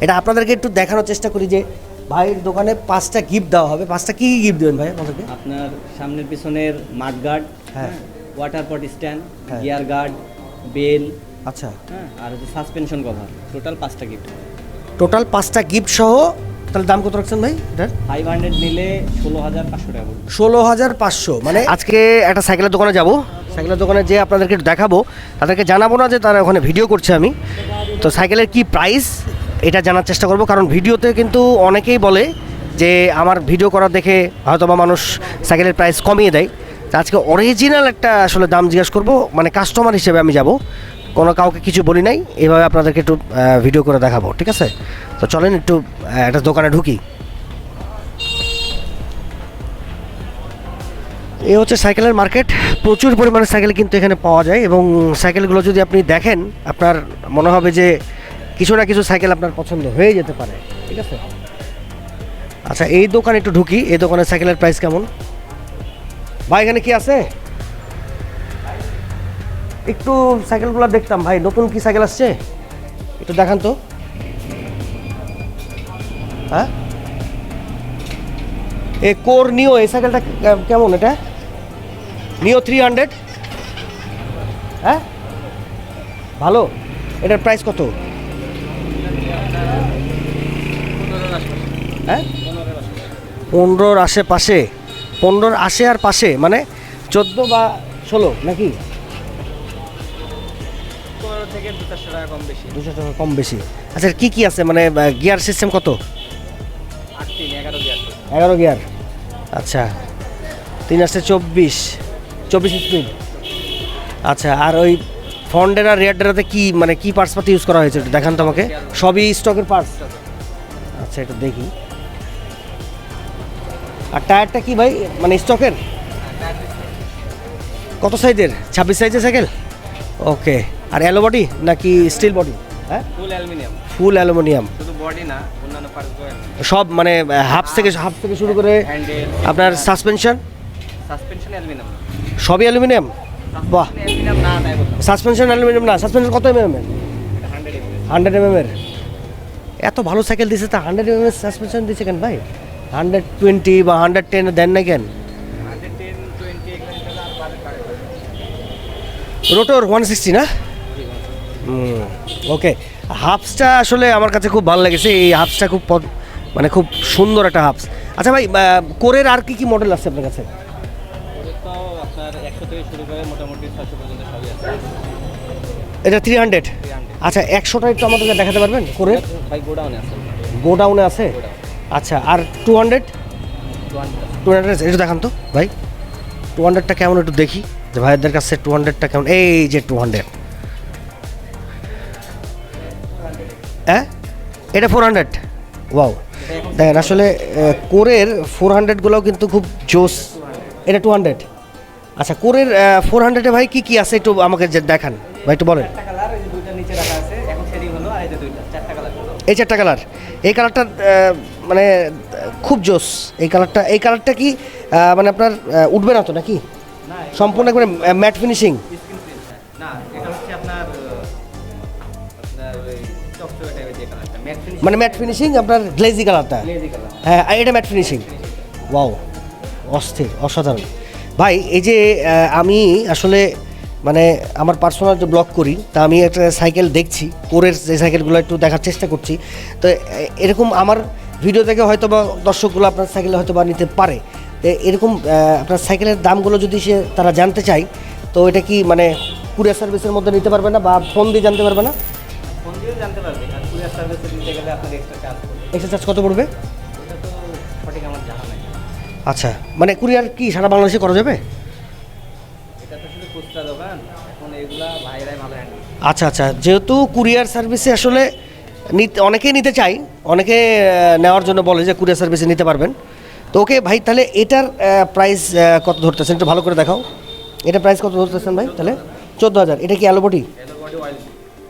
এটা আপনাদেরকে একটু দেখানোর চেষ্টা করি যে ভাইয়ের দোকানে 5টা গিফট দেওয়া হবে। 5টা কী কী গিফট দেবেন ভাই আমাদেরকে? আপনার সামনের পিছনের মাড গার্ড, হ্যাঁ। ওয়াটার পট স্ট্যান্ড, হ্যাঁ। গিয়ার গার্ড, বেল, আচ্ছা, হ্যাঁ, আর হচ্ছে সাসপেনশন কভার। টোটাল 5টা গিফট। টোটাল 5টা গিফট সহ তাহলে দাম কত রাখছেন ভাই এটার? 500 নিলে 16,500 টাকা পড়বে। 16,500। মানে আজকে একটা সাইকেলের দোকানে যাব, সাইকেলের দোকানে যেয়ে আপনাদেরকে একটু দেখাবো, তাদেরকে জানাবো না যে তারা ওখানে ভিডিও করছে আমি, তো সাইকেলের কি প্রাইস এটা জানার চেষ্টা করব। কারণ ভিডিওতে কিন্তু অনেকেই বলে যে আমার ভিডিও করা দেখে হয়তোবা মানুষ সাইকেলের প্রাইস কমিয়ে দেয়। তো আজকে অরিজিনাল একটা আসলে দাম জিজ্ঞাসা করব, মানে কাস্টমার হিসেবে আমি যাব, কোনো কাউকে কিছু বলি নাই, এভাবে আপনাদেরকে একটু ভিডিও করে দেখাবো, ঠিক আছে? তো চলেন একটু একটা দোকানে ঢুকি। এই হচ্ছে সাইকেলের মার্কেট, প্রচুর পরিমাণে সাইকেল কিন্তু এখানে পাওয়া যায় এবং সাইকেলগুলো যদি আপনি দেখেন আপনার মনে হবে যে কিছু না কিছু সাইকেল আপনার পছন্দ হয়ে যেতে পারে, ঠিক আছে? আচ্ছা, এই দোকানে একটু ঢুকি, এই দোকানের সাইকেলের প্রাইস কেমন? ভাই এখানে কি আছে? একটু সাইকেলগুলো দেখতাম ভাই, নতুন কি সাইকেল আসছে একটু দেখান তো। হ্যাঁ, এ কোর নিও, এই সাইকেলটা কেমন? এটা নিও 300। হ্যাঁ, ভালো। এটার প্রাইস কত? হ্যাঁ, 15-র আশেপাশে। 15-র আশে আর পাশে মানে 14 বা 16 নাকি? 15 থেকে 200 টাকা কম বেশি। 200 টাকা কম বেশি। আচ্ছা, কি কি আছে মানে গিয়ার সিস্টেম কত? 11 গিয়ার। 11 গিয়ার। আচ্ছা, 3 আসছে 24 স্পিড। আচ্ছা, আর ওই ফ্রন্টের আর রিয়ারটাতে কি মানে কি পার্টস পাতি ইউজ করা হয়েছে একটু দেখান তো আমাকে। সবই স্টকের পার্টস? আচ্ছা, এটা দেখি। আর টায়ারটা কি ভাই মানে স্টকের? কত সাইজের? 26 সাইজের সাইকেল। ওকে। আর অ্যালো বডি নাকি স্টিল বডি? হ্যাঁ, ফুল অ্যালুমিনিয়াম। ফুল অ্যালুমিনিয়াম। শুধু বডি না, অন্যান্য পার্টসগুলো সব মানে হাফ থেকে শুরু করে হ্যান্ডেল, আপনার সাসপেনশন সাসপেনশন অ্যালুমিনিয়াম। সবই অ্যালুমিনিয়াম? বাহ। অ্যালুমিনিয়াম না, তাই বললাম। সাসপেনশন অ্যালুমিনিয়াম না? সাসপেনশন কত এমএম এর? এটা 100 mm। 100 এমএম এর? এত ভালো সাইকেল দিছে তা 100 এমএম এর সাসপেনশন দিছে কেন ভাই? 120 বা 110 দেন না কেন? 110, 20 এগুলো নিতে হলে আরো বাজেট বাড়বে। রোটর 160 না? ওকে। হাফসটা আসলে আমার কাছে খুব ভালো লেগেছে, এই হাফসটা খুব মানে খুব সুন্দর একটা হাফস। আচ্ছা ভাই, কোরের আর কি কি মডেল আছে আপনার কাছে? ওদের তো আপনার 100 থেকে শুরু করে মোটামুটি 600 পর্যন্ত সবই আছে। এটা 300। 300 আচ্ছা, 100টা একটু আমাদেরকে দেখাতে পারবেন কোরের? ভাই গোডাউনে আছে। গোডাউনে আছে? আচ্ছা, আর 200? 200 একটু দেখান তো ভাই, 200টা কেমন একটু দেখি, যে ভাইদের কাছে 200টা কেমন। এই যে 200, হ্যাঁ, এটা 400। ওয়াও, দেখেন আসলে কোরের 400গুলোও কিন্তু খুব জোস। এটা 200। আচ্ছা, কোরের 400-এ ভাই কি কি আছে একটু আমাকে দেখান ভাই, একটু বলেন। চারটা কালার, এই যে দুইটা নিচে রাখা আছে, এখন সেটিং হলো, আর এই যে দুইটা, চারটা কালার। এই 4টা কালার, এই কালারটা মানে খুব জোস। এই কালারটা কি মানে আপনার উঠবে না তো নাকি? না, সম্পূর্ণ একবারে ম্যাট ফিনিশিং? স্ক্রিন প্রিন্ট না, এটা হচ্ছে আপনার ওই চকচকে টাইপের যে কালারটা, ম্যাট ফিনিশ। মানে ম্যাট ফিনিশিং আপনার গ্লেজি কালারটা? Glazy colour. হ্যাঁ, আর এটা ম্যাট ফিনিশিং। ওয়াও, অস্থির, অসাধারণ ভাই। এই যে আমি আসলে মানে আমার পার্সোনাল যে ব্লগ করি, তা আমি একটা সাইকেল দেখছি, কোরের যে সাইকেলগুলো একটু দেখার চেষ্টা করছি। তো এরকম আমার ভিডিও দেখে হয়তো বা দর্শকগুলো আপনার সাইকেল হয়তো বা নিতে পারে। তো এরকম আপনার সাইকেলের দামগুলো যদি তারা জানতে চায়, তো এটা কি মানে কুরিয়ার সার্ভিসের মধ্যে নিতে পারবে না বা ফোন দিয়ে জানতে পারবে না? ফোন দিয়েও জানতে পারবে, আর কুরিয়ার সার্ভিসে দিতে গেলে আপনার এক্সট্রা চার্জ পড়বে। এক্সট্রা চার্জ কত পড়বে? এটা তো সঠিক আমার জানা নাই। আচ্ছা, মানে কুরিয়ার কি সারা বাংলাদেশে করা যাবে? এটা তো শুধু খুচরা দোকান, এখন এগুলা ভাইরাই ভালো হ্যান্ডেল। আচ্ছা আচ্ছা, যেহেতু কুরিয়ার সার্ভিসে আসলে অনেকেই নিতে চাই, অনেকে নেওয়ার জন্য বলে যে কুরিয়ার সার্ভিসে নিতে পারবেন। তো ওকে ভাই, তাহলে এটার প্রাইস কত ধরতেছেন একটু ভালো করে দেখাও। এটা প্রাইস কত ধরতেছেন ভাই তাহলে? 14,000। এটা কি অ্যালো বডি?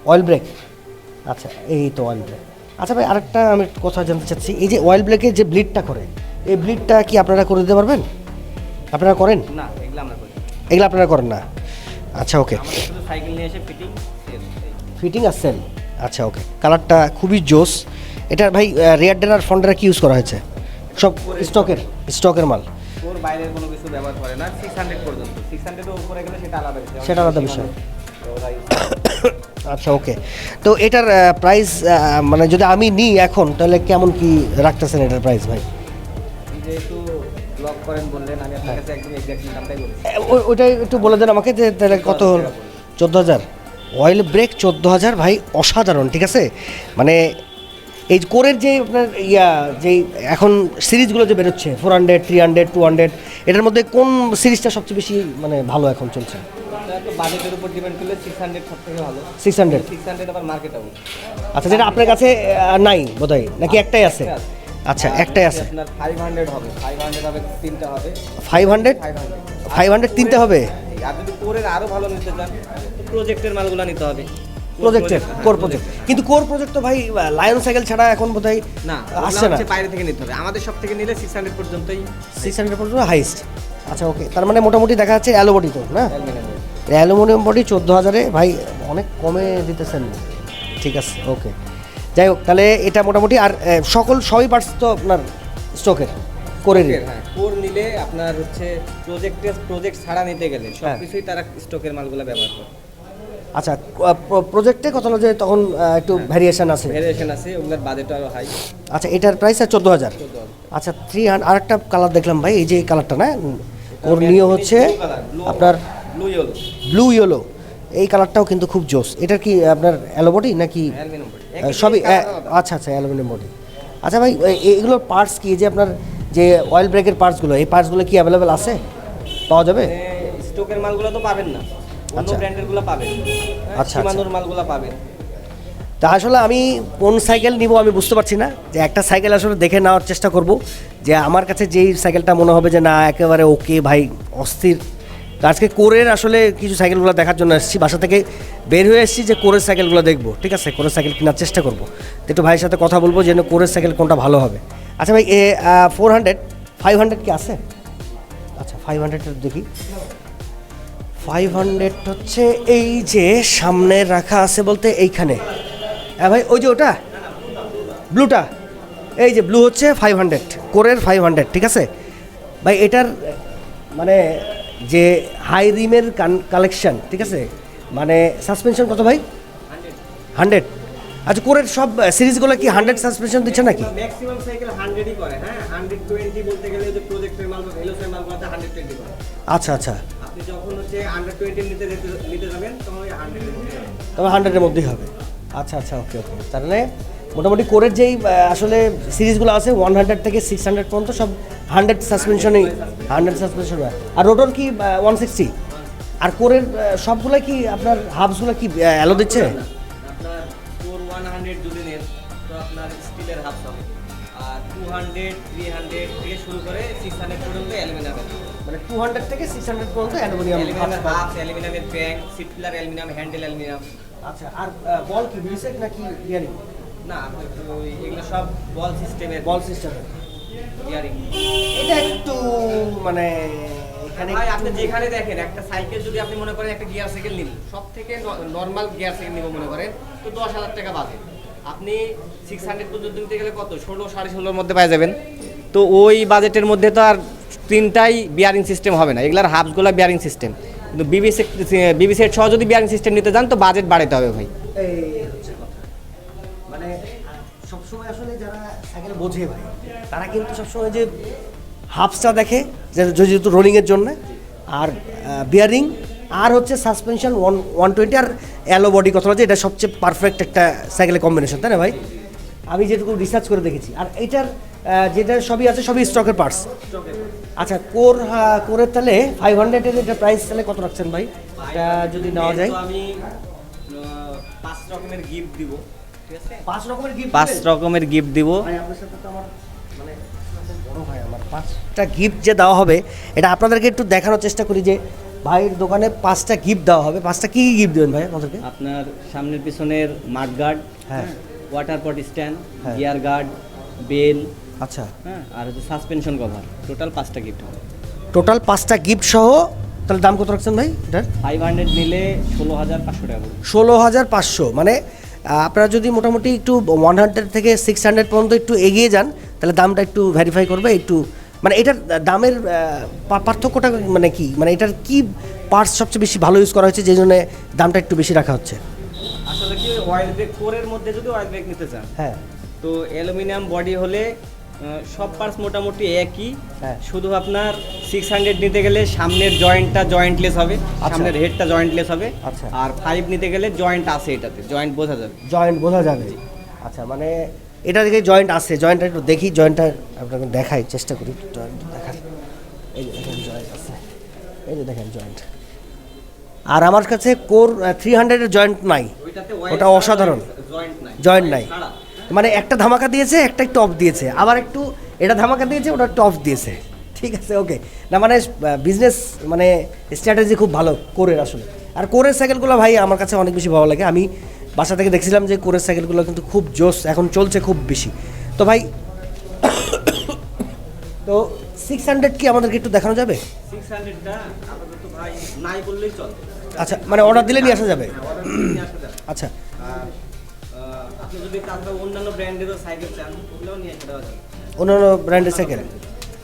Oil brake? আচ্ছা, এই তো অয়েল ব্রেক। আচ্ছা ভাই, আরেকটা আমি একটু কথা জানতে চাচ্ছি, এই যে অয়েল ব্রেকের যে ব্লিডটা করে, এই ব্লিডটা কি আপনারা করে দিতে পারবেন? আপনারা করেন? না, এগুলো আমরা করি। এগুলো আপনারা করেন না? আচ্ছা, ওকে। আমাদের শুধু সাইকেল নিয়ে এসে ফিটিং, ফিটিং আর সেল। আচ্ছা, ওকে। কালারটা খুবই জোস এটা ভাই রিয়ার ডের আর ফ্রন্টের কি ইউজ করা হয়েছে? সব স্টকের মাল। ওর বাইরের কোনো কিছু ব্যবহার করে না 600 পর্যন্ত। 600 এর উপরে গেলে সেটা আলাদা বিষয়। সেটা আলাদা বিষয়। তো ওরা use আচ্ছা ওকে। তো এটার প্রাইস মানে যদি আমি নিই এখন তাহলে কেমন কি রাখতেছেন এটার প্রাইস ভাই? আপনি যেহেতু ব্লগ করেন বললেন, আমি আপনার কাছে একদম এক্স্যাক্টলি দামটাই বলছি। ওইটাই একটু বলে দেন আমাকে যে তাহলে কত হল? 14,000। অয়েল ব্রেক 14,000 ভাই, অসাধারণ। ঠিক আছে, মানে এই কোরের যে আপনার যেই এখন সিরিজগুলো যে বেরোচ্ছে 400, 300, 200, এটার মধ্যে কোন সিরিজটা সবচেয়ে বেশি মানে ভালো এখন চলছে? এটা তো বাজেটের উপর ডিপেন্ড করলে 600 সবথেকে ভালো। 600। 600 আবার মার্কেটেবল। আচ্ছা, যেটা আপনার কাছে নাই বোধহয়, নাকি একটাই আছে? আচ্ছা, একটাই আছে। আপনার 500 হবে, 500 হবে, তিনটা হবে। 500 500 তিনটে হবে। আর যদি কোরের আরো ভালো নিতে চান তো প্রজেক্টের মালগুলো নিতে হবে। প্রজেক্টের কোর প্রজেক্ট, কিন্তু কোর প্রজেক্ট তো ভাই লায়ন সাইকেল ছাড়া এখন বোধহয় না, আসছে না। বাইরে থেকে নিতে হবে। আমাদের সব থেকে নিলে 600 পর্যন্তই 600 পর্যন্ত হাইস্ট। আচ্ছা ওকে, তার মানে মোটামুটি দেখা যাচ্ছে অ্যালোবডি তো না, অ্যালুমিনিয়াম। অ্যালুমিনিয়াম বডি 14,000-এ ভাই অনেক কমে দিতেছেন। ঠিক আছে ওকে, যাই হোক তাহলে এটা মোটামুটি। আর সবই পার্টস তো আপনার স্টকের কোরের? হ্যাঁ, কোর নিলে আপনার হচ্ছে প্রজেক্ট ছাড়া নিতে গেলে হ্যাঁ। সবকিছুই তারা স্টকের মালগুলো ব্যবহার করে। আচ্ছা, প্রজেক্টে কত হলো যে তখন একটু ভ্যারিয়েশন আছে? ভেরিয়েশন আছে, ওগুলোর বাজেট আরো হাই। আচ্ছা, এটার প্রাইস 14,000। আচ্ছা 300। আর একটা কালার দেখলাম ভাই, এই যে কালারটা না, ওর নিয়ে হচ্ছে আপনার ব্লু ইয়েলো। ব্লু ইয়েলো, এই কালারটাও কিন্তু খুব জোস। এটা কি আপনার অ্যালোবডি নাকি অ্যালুমিনিয়াম বডি। সবই? আচ্ছা আচ্ছা, অ্যালুমিনিয়াম বডি। আচ্ছা ভাই, এগুলোর পার্টস কি, যে আপনার যে অয়েল ব্রেকের পার্টসগুলো, এই পার্টসগুলো কি অ্যাভেলেবেল আছে, পাওয়া যাবে? স্টকের মালগুলো তো পাবেন না, অন্য আচ্ছা। ব্র্যান্ডের গুলো পাবেন। আচ্ছা, সীমানোর মালগুলো পাবেন। তা আসলে আমি কোন সাইকেল নিব আমি বুঝতে পারছি না। যে একটা সাইকেল আসলে দেখে নেওয়ার চেষ্টা করব, যে আমার কাছে যেই সাইকেলটা মনে হবে যে না একেবারে ওকে ভাই, অস্থির। তো আজকে কোরের আসলে কিছু সাইকেলগুলো দেখার জন্য এসেছি, বাসা থেকে বের হয়ে এসেছি যে কোরের সাইকেলগুলো দেখবো। ঠিক আছে, কোরের সাইকেল কেনার চেষ্টা করব। তো একটু ভাইয়ের সাথে কথা বলবো যে কোরের সাইকেল কোনটা ভালো হবে। আচ্ছা ভাই, 400 500 কি আছে? আচ্ছা 500 দেখি। 500 হচ্ছে এই যে সামনে রাখা আছে বলতে এইখানে। হ্যাঁ ভাই, ওই যে ওটা ব্লুটা, এই যে ব্লু হচ্ছে 500, কোরের 500। ঠিক আছে ভাই, এটার মানে যে হাই রিমের কালেকশন, ঠিক আছে, মানে সাসপেনশন কত ভাই? 100। আচ্ছা, কোরের সব সিরিজগুলো কি 100 সাসপেনশন দিচ্ছে নাকি? ম্যাক্সিমাম সাইকেল 100ই করে। হ্যাঁ, 120 বলতে গেলে যে প্রজেক্টের মাল, এলোসের মালগুলোতে 120 করে। আচ্ছা আচ্ছা, আপনি যখন হচ্ছে 120 নিতে যাবেন তখন ওই 100 এর মধ্যে যাবেন। তবে 100-এর মধ্যেই হবে। আচ্ছা আচ্ছা ওকে ওকে, তাহলে মোটামুটি কোরের যেই আসলে সিরিজগুলো আছে 100 থেকে 600 পর্যন্ত সব 100 সাসপেনশনই, 100 সাসপেনশন। আর রোটর কি 160? আর কোরের সবগুলো কি আপনার হাবসগুলো কি অ্যালো দিচ্ছে? আপনার 100 যদি নেন তো আপনার স্টিলের হাফ হবে। আর 200, 300 থেকে শুরু করে 600 পর্যন্ত অ্যালুমিনিয়াম। মানে 200 থেকে 600 পর্যন্ত অ্যালুমিনিয়াম অ্যালুমিনিয়ামের হাফ, অ্যালুমিনিয়ামের ব্যাং, seat pillar aluminium, handle aluminium. আচ্ছা, আর বল কি বিসেট নাকি ইয়ারিং? না, এগুলো সব বল সিস্টেমের, বল সিস্টেমের ইয়ারিং। এটা একটু মানে এখানে ভাই আপনি যেখানে দেখেন একটা সাইকেল, যদি আপনি মনে করেন একটা গিয়ার সাইকেল নিন, সব থেকে নর্মাল গিয়ার সাইকেল নিব মনে করেন, তো 10,000 টাকা বাজে। আপনি 600 পর্যন্ত নিতে গেলে কত 16, 16.5-র মধ্যে পাই যাবেন। তো ওই বাজেটের মধ্যে তো আর তিনটাই বিয়ারিং সিস্টেম হবে না, এগুলার হাবসগুলো বিয়ারিং সিস্টেম। কিন্তু বিবি সেট সহ যদি বিয়ারিং সিস্টেম নিতে যান তো বাজেট বাড়াতে হবে ভাই। এই হচ্ছে কথা। মানে সবসময় আসলে যারা সাইকেল বোঝে ভাই, তারা কিন্তু সবসময় যে হাফসটা দেখে, যেহেতু রোলিংয়ের জন্য, আর বিয়ারিং, আর হচ্ছে সাসপেনশন 120, আর অ্যালো বডি কথা বলছে, এটা সবচেয়ে পারফেক্ট একটা সাইকেলের কম্বিনেশন, তাই না ভাই? আমি যেটুকু রিসার্চ করে দেখেছি। আর এইটার যেটা সবই আছে সবই স্টকের পার্টস। আচ্ছা, কোরের তাহলে 500-এর এটা প্রাইস তাহলে কত রাখছেন ভাই, এটা যদি নেওয়া যায়? আমি 5 রকমের গিফট দিব। ঠিক আছে, 5 রকমের গিফট? 5 রকমের গিফট দিব। ভাই আপনার সাথে তো আমার মানে বড় ভাই, আমার 5টা গিফট যে দেওয়া হবে, এটা আপনাদেরকে একটু দেখানোর চেষ্টা করি যে ভাইয়ের দোকানে 5টা গিফট দেওয়া হবে। 5টা কি গিফট দেবেন ভাই আমাদেরকে? আপনার সামনের পিছনের মাড গার্ড, হ্যাঁ, ওয়াটার পট স্ট্যান্ড, হ্যাঁ। গিয়ার গার্ড, বেল, আচ্ছা, হ্যাঁ, আর হচ্ছে সাসপেনশন কভার। টোটাল 5টা গিফট হবে। টোটাল 5টা গিফট সহ তাহলে দাম কত রাখছেন ভাই এটার? 500 নিলে 16,500 টাকা পড়বে। 16,500, মানে আপনারা যদি মোটামুটি একটু 100 থেকে 600 পর্যন্ত একটু এগিয়ে যান তাহলে দামটা একটু ভেরিফাই করবে একটু, মানে এটার দামের পার্থক্যটা মানে কি, মানে এটার কি পার্টস সবচেয়ে বেশি ভালো ইউজ করা হয়েছে যে জন্য দামটা একটু বেশি রাখা হচ্ছে? আসলে কি অয়েল ব্রেক কোরের মধ্যে যদি অয়েল ব্রেক নিতে চান, হ্যাঁ, তো অ্যালুমিনিয়াম বডি হলে সব পার্টস মোটামুটি একই। হ্যাঁ। শুধু আপনার 600 নিতে গেলে সামনের জয়েন্টটা জয়েন্টলেস হবে, সামনের হেডটা জয়েন্টলেস হবে। আচ্ছা। আর 5 নিতে গেলে জয়েন্ট আছে, এটাতে জয়েন্ট বোঝা যাবে। জয়েন্ট বোঝা যাবে। আচ্ছা, মানে এটা থেকে জয়েন্ট আছে, জয়েন্টটা একটু দেখি, জয়েন্টটা আপনাকে দেখাই, চেষ্টা করি জয়েন্ট দেখার। এই যে দেখেন জয়েন্ট আছে, এই যে দেখেন জয়েন্ট। আর আমার কাছে কোর 300-এর জয়েন্ট নাই, ওইটাতে ওটা অসাধারণ। জয়েন্ট নাই, জয়েন্ট নাই, ছাড়া। মানে একটা ধামাকা দিয়েছে, একটা একটু অফ দিয়েছে, আবার একটু এটা ধামাকা দিয়েছে, ওটা একটু অফ দিয়েছে। ঠিক আছে, ওকে। না মানে বিজনেস মানে স্ট্র্যাটেজি খুব ভালো কোরের আসলে। আর কোরের সাইকেলগুলো ভাই আমার কাছে অনেক বেশি ভালো লাগে। আমি বাসা থেকে দেখছিলাম যে কোরের সাইকেলগুলো কিন্তু খুব জোস, এখন চলছে খুব বেশি। তো ভাই তো 600 কি আমাদেরকে একটু দেখানো যাবে? 600টা আপাতত ভাই নাই বললেই চলে। আচ্ছা, মানে অর্ডার দিলে নিয়ে আসা যাবে? অর্ডার নিয়ে আসা যাবে। আচ্ছা, আর আপনি যদি তারপর অন্যান্য ব্র্যান্ডেরও সাইকেল চান, ওগুলোও নিয়ে আসতে যাবে। অন্যান্য ব্র্যান্ডের সাইকেল।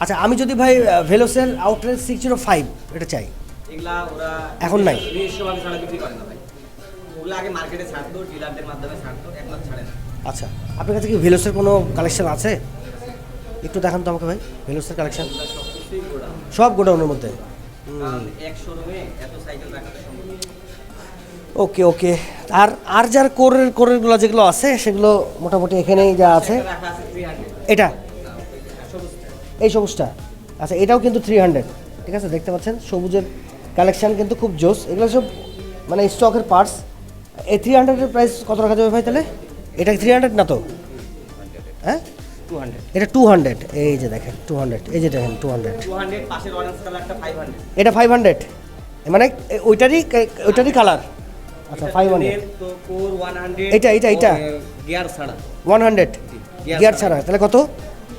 আচ্ছা, আমি যদি ভাই ভেলোসের আউটলেট 605 এটা চাই, এগুলা ওরা এখন নাই? নিজস্বভাবে ছাড়া বিক্রি করে না ভাই। ওগুলো আগে মার্কেটে ছাড়তো, ডিলারদের মাধ্যমে ছাড়তো, এখন ছাড়ে না। আচ্ছা, আপনার কাছে কি ভেলোসের কোনো কালেকশন আছে? একটু দেখান তো আমাকে ভাই ভেলোসের কালেকশন। সবকিছুই গোড়া, সব গোডাউনের মধ্যে? কারণ এক শোরুমে এত সাইকেল রাখা সম্ভব না। ওকে ওকে। আর আর যার কোরেরগুলো যেগুলো আছে সেগুলো মোটামুটি এখানেই যা আছে। একটা রাখা আছে 300। এটা সবুজটা। এই সবুজটা, আচ্ছা এটাও কিন্তু 300। ঠিক আছে, দেখতে পাচ্ছেন সবুজের কালেকশন কিন্তু খুব জোস। এগুলো সব মানে স্টকের পার্টস। এই 300-এর প্রাইস কত রাখা যাবে ভাই তাহলে? এটা 300 না তো? হ্যাঁ, 200। এটা 200। এই যে দেখেন 200, এই যে দেখেন 200। 200 পাশের অরেঞ্জ কালারটা 500। এটা 500, মানে ওইটারই কালার। আচ্ছা 500। তো কোর 100। এটা গিয়ার ছাড়া 100 গিয়ার ছাড়া, তাহলে কত?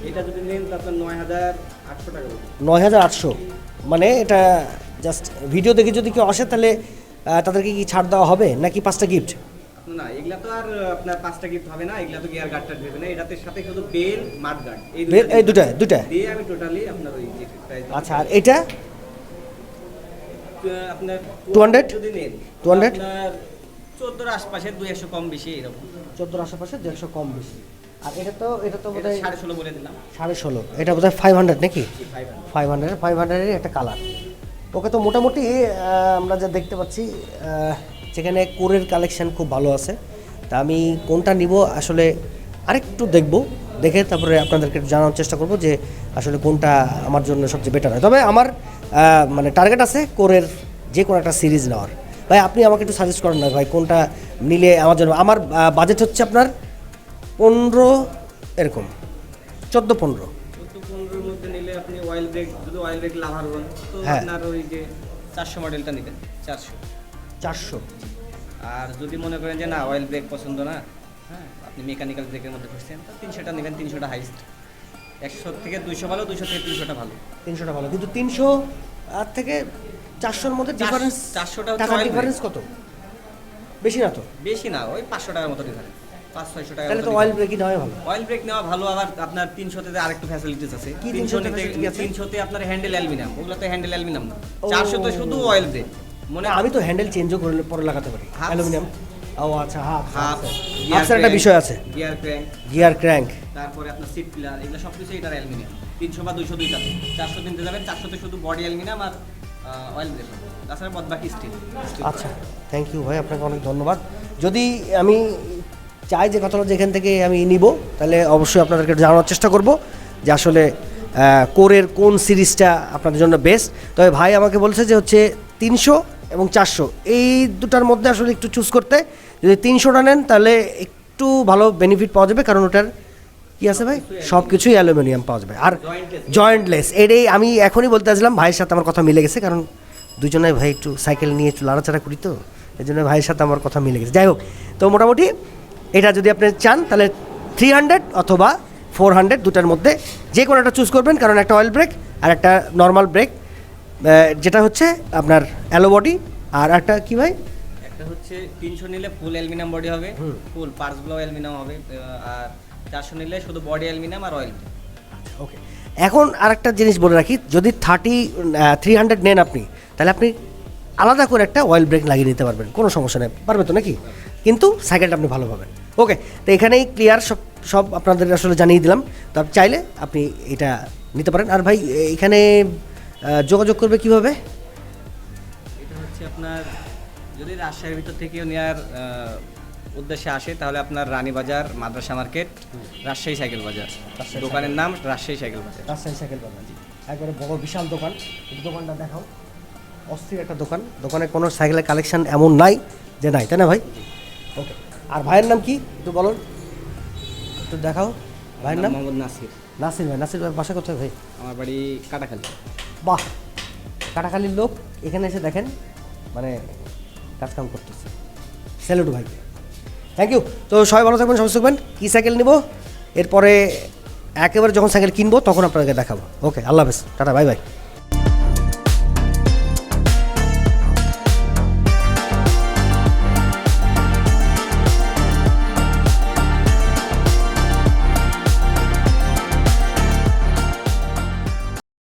এটা যদি নেন তারপর 9800 টাকা পড়বে। 9800। মানে এটা জাস্ট ভিডিও দেখে যদি কেউ আসে তাহলে তাদেরকে কি ছাড় দেওয়া হবে নাকি 5টা গিফট? না, এগুলা তো আর আপনার 5টা গিফট হবে না, এগুলা তো গিয়ার গার্ডটা দেবে না, এটাতে সাথে শুধু বেল মাড গার্ড এই দুটা দিয়ে আমি টোটালি আপনার ওই যে প্রাইস। আচ্ছা, আর এটা আপনার 200 যদি নেন 200 আপনার 14 আশপাশে 200 কম বেশি এরকম। 14 আশেপাশে 150 কম বেশি। আর এটা তো এটা বোধহয় 16.5 বলে দিলাম। 16.5। এটা বোধহয় 500 নাকি? 500। 500-এর একটা কালার। ওকে, তো মোটামুটি আমরা যা দেখতে পাচ্ছি যেখানে কোরের কালেকশন খুব ভালো আছে। তা আমি কোনটা নিব আসলে আরেকটু দেখে তারপরে আপনাদেরকে জানানোর চেষ্টা করব যে আসলে কোনটা আমার জন্য সবচেয়ে বেটার হয়। তবে আমার মানে টার্গেট আছে কোরের যে কোনো একটা সিরিজ নেওয়ার। ভাই আপনি আমাকে একটু সাজেস্ট করেন না ভাই, কোনটা নিলে আমার জন্য। আমার বাজেট হচ্ছে আপনার 15 এরকম, 14-15। 14-15 মধ্যে নিলে আপনি অয়েল ব্রেক, যদি অয়েল ব্রেক লাভার হন তো হ্যাঁ। আপনার ওই যে 400 মডেলটা নেবেন 400। আর যদি মনে করেন যে না অয়েল ব্রেক পছন্দ না, হ্যাঁ আপনি মেকানিক্যাল ব্রেকের মধ্যে খুঁজছেন, তো 300টা নেবেন, 300টা হাইস্ট। 100 থেকে 200 ভালো, 200 থেকে 300টা ভালো। 300টা ভালো, কিন্তু 300 আর থেকে 400-র মধ্যে ডিফারেন্স, 400টা টাকা ডিফারেন্স কত? বেশি না তো? বেশি না, ওই 500 টাকার মতো ডিফারেন্স, 500-600 টাকা। তাহলে তো অয়েল ব্রেকই নেওয়াই ভালো। অয়েল ব্রেক নেওয়া ভালো। আবার আপনার 300তে আরেকটু ফ্যাসিলিটিস আছে। কি 300 তে facility আছে? 300তে আপনার হ্যান্ডেল অ্যালুমিনিয়াম, ওগুলো তো হ্যান্ডেল অ্যালুমিনিয়াম না। 400তে শুধু অয়েল ব্রেক। না, আমি তো হ্যান্ডেল চেঞ্জও করে পরে লাগাতে পারি Half। অ্যালুমিনিয়াম। ও আচ্ছা, হাফ হাফসের একটা বিষয় আছে, গিয়ার ক্র্যাঙ্ক, গিয়ার ক্র্যাঙ্ক। তারপরে আপনার সিট পিলার, এগুলো সব কিছু এটার অ্যালুমিনিয়াম। 300 বা 200 দুইটাতে। 400 কিনতে যাবেন, 400তে শুধু বডি অ্যালুমিনিয়াম আর অয়েল ব্রেক, তাছাড়া বাদ বাকি স্টিল। আচ্ছা, থ্যাংক ইউ ভাই, আপনাকে অনেক ধন্যবাদ। যদি আমি চাই যে কথাটা যেখান থেকে আমি নিব, তাহলে অবশ্যই আপনাদেরকে জানানোর চেষ্টা করব যে আসলে কোরের কোন সিরিজটা আপনাদের জন্য বেস্ট। তবে ভাই আমাকে বলছে যে হচ্ছে 300 এবং 400 এই দুটার মধ্যে আসলে একটু চুজ করতে। যদি 300টা নেন তাহলে একটু ভালো বেনিফিট পাওয়া যাবে, কারণ ওটার কি আছে ভাই, সব কিছুই অ্যালুমিনিয়াম পাওয়া যাবে আর জয়েন্টলেস। এটাই আমি এখনই বলতে আসলাম, ভাইয়ের সাথে আমার কথা মিলে গেছে, কারণ দুজনে ভাই একটু সাইকেল নিয়ে একটু লাড়াচাড়া করি, তো এই জন্য ভাইয়ের সাথে আমার কথা মিলে গেছে। যাই হোক, তো মোটামুটি এটা যদি আপনি চান তাহলে 300 অথবা 400 দুটার মধ্যে যে কোনো একটা চুজ করবেন, কারণ একটা অয়েল ব্রেক আর একটা নর্মাল ব্রেক, যেটা হচ্ছে আপনার অ্যালো বডি, আর একটা কি ভাই একটা এটা হচ্ছে 300 নিলে ফুল অ্যালুমিনিয়াম বডি হবে, ফুল পার্টসগুলো অ্যালুমিনিয়াম হবে, আর 400 নিলে শুধু বডি অ্যালুমিনিয়াম আর অয়েল। ওকে, এখন আরেকটা জিনিস বলে রাখি, যদি 300 নেন আপনি, তাহলে আপনি আলাদা করে একটা অয়েল ব্রেক লাগিয়ে নিতে পারবেন, কোনো সমস্যা নেই, পারবে তো নাকি? কিন্তু সাইকেলটা আপনি ভালো পাবেন। ওকে, তো এখানেই ক্লিয়ার, সব আপনাদের আসলে জানিয়ে দিলাম। তো আপনি চাইলে আপনি এটা নিতে পারেন। আর ভাই এখানে যোগাযোগ করবে কিভাবে? এটা হচ্ছে আপনার যদি রাজশাহীর ভিতর থেকেও নেওয়ার উদ্দেশ্যে আসে, তাহলে আপনার রানীবাজার মাদ্রাসা মার্কেট, রাজশাহী সাইকেল বাজার, দোকানের নাম রাজশাহী সাইকেল বাজার। রাজশাহী সাইকেল বাজার, একবারে বড় বিশাল দোকান। এই দোকানটা দেখাও, অস্থির একটা দোকান। দোকানে কোনো সাইকেলের কালেকশন এমন নাই যে নাই, তাই না ভাই? ওকে, আর ভাইয়ের নাম কি একটু বলো, একটু দেখাও ভাইয়ের নাম। মোহাম্মদ নাসির। নাসির ভাই, নাসির ভাই বাসা কোথায় ভাই? আমার বাড়ি কাটাখালী। বাহ, কাটাখালীর লোক এখানে এসে দেখেন মানে কাজকাম করতেছে, স্যালুট ভাই, থ্যাংক ইউ। তো সবাই ভালো থাকবেন, সুস্থ থাকবেন। কী সাইকেল নিব এরপরে একেবারে যখন সাইকেল কিনবো তখন আপনাদেরকে দেখাবো। ওকে, আল্লাহ হাফেজ, টাটা, বাই বাই।